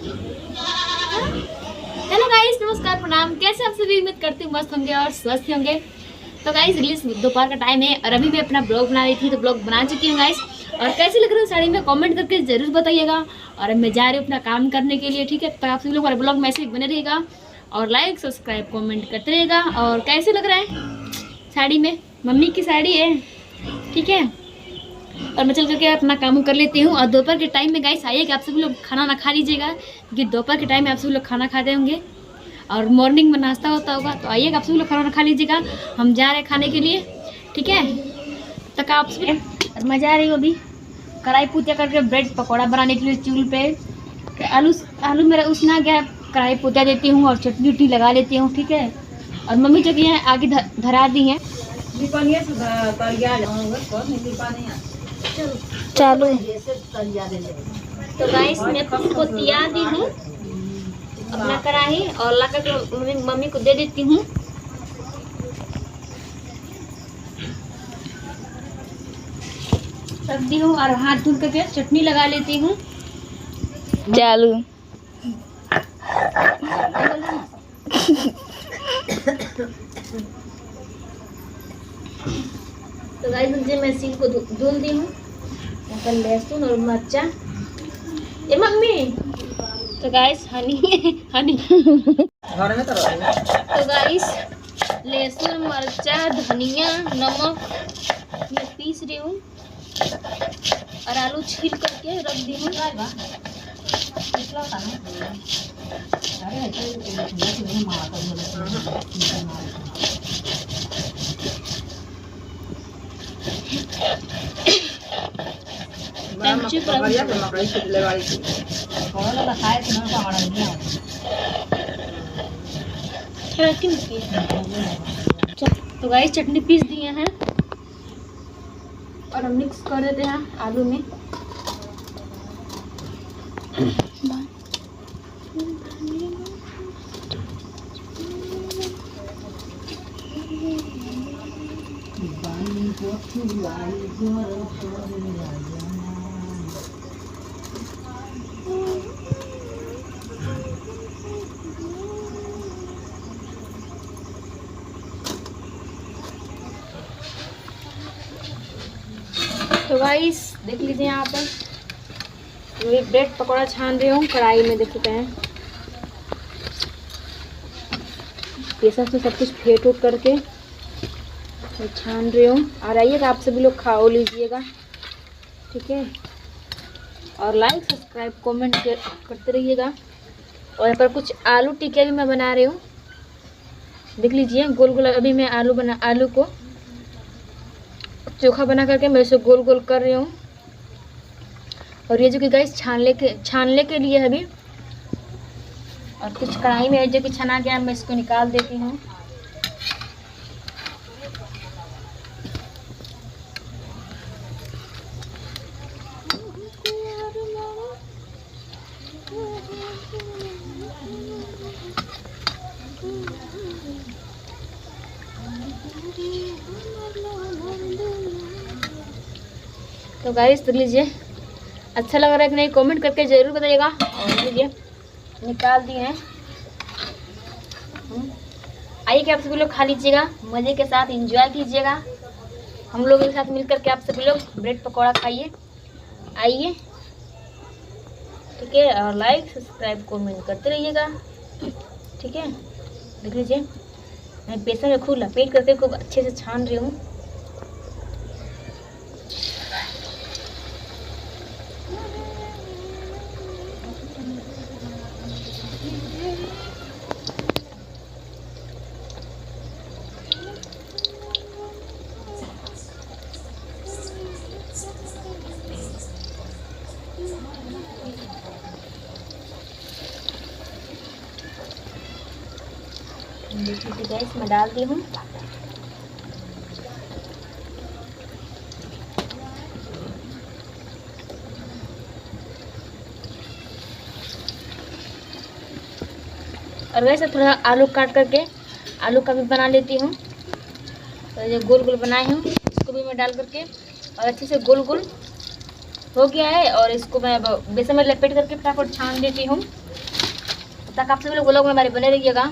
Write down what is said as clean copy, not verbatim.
Hello guys, नमस्कार, प्रणाम। कैसे आप सभी? उम्मीद करती हूँ मस्त होंगे और स्वस्थ होंगे। तो गाइस, रिलीज दोपहर का टाइम है और अभी मैं अपना ब्लॉग बना रही थी, तो ब्लॉग बना चुकी हूँ गाइस। और कैसी लग रही है साड़ी में कमेंट करके जरूर बताइएगा। और अब मैं जा रही हूँ अपना काम करने के लिए, ठीक है। तो आप सभी लोग हमारे ब्लॉग में ऐसे ही बने रहेगा और लाइक सब्सक्राइब कमेंट करते रहेगा। और कैसे लग रहा है साड़ी में? मम्मी की साड़ी है, ठीक है। और मैं चल करके अपना काम कर लेती हूँ। और दोपहर के टाइम में गाइस आइए कि आप सभी लोग खाना ना खा लीजिएगा, क्योंकि दोपहर के टाइम में आप सभी लोग खाना खाते होंगे और मॉर्निंग में नाश्ता होता होगा। तो आइएगा, आप सभी लोग खाना खा लीजिएगा। हम जा रहे हैं खाने के लिए, ठीक है। तक आप सभी और मैं जा रही हूँ अभी कढ़ाई पूजा करके ब्रेड पकौड़ा बनाने के लिए चूल्हे पे। आलू आलू मेरा उसना गया, कढ़ाई पूजा देती हूँ और चटनी उटनी लगा लेती हूँ, ठीक है। और मम्मी जो कि है आगे धरा दी हैं। चालू। तो गाइस मैं खुद तैयार दी हूँ अपना कढ़ाई और ला करके मम्मी को दे देती हूँ। रख दी हूँ और हाथ धुल करके चटनी लगा लेती हूँ। चालू। तो गाइस मुझे मैं सील को धुल दी हूँ। लहसुन और मिर्चा, ए मम्मी। तो गाइस हनी हनी तो गाइस लहसुन मिर्चा धनिया नमक मैं पीस रही हूँ और आलू छील करके रख दी हूँ। तो गाइस चटनी पीस दिए हैं और हम मिक्स कर देते हैं आलू में। तो गाइस देख लीजिए, यहाँ पर मैं ब्रेड पकौड़ा छान रही हूँ कढ़ाई में। देख सकते हैं ये सब कुछ फेंट उठ करके मैं छान रही हूँ। और आइएगा आप सभी लोग खाओ लीजिएगा, ठीक है। और लाइक सब्सक्राइब कमेंट करते रहिएगा। और यहाँ पर कुछ आलू टिक्के भी मैं बना रही हूँ। देख लीजिए गोल गोल अभी मैं आलू को चोखा बना करके मैं इसे गोल गोल कर रही हूँ। और ये जो कि गाइस छानने के लिए है अभी। और कुछ कढ़ाई में जो कि छना गया मैं इसको निकाल देती हूँ। तो गाइस देख लीजिए अच्छा लग रहा है कि नहीं कमेंट करके ज़रूर बताइएगा। और लीजिए निकाल दिए हैं। आइए कि आप सभी लोग खा लीजिएगा, मज़े के साथ एंजॉय कीजिएगा। हम लोगों के साथ मिलकर के आप सभी लोग ब्रेड पकौड़ा खाइए, आइए, ठीक है। और लाइक सब्सक्राइब कमेंट करते रहिएगा, ठीक है। देख लीजिए मैं बेसन में खूब लपेट करके खूब अच्छे से छान रही हूँ। देखिए गैस मैं डाल दी हूँ। और वैसे थोड़ा आलू काट करके आलू का भी बना लेती हूँ। तो ये गोल गोल बनाए हूँ, इसको भी मैं डाल करके और अच्छे से गोल गोल हो गया है। और इसको मैं बेसन में लपेट करके फटाफट छान देती हूँ। तब तक आप सभी लोग ब्लॉग में हमारे बने रहिएगा।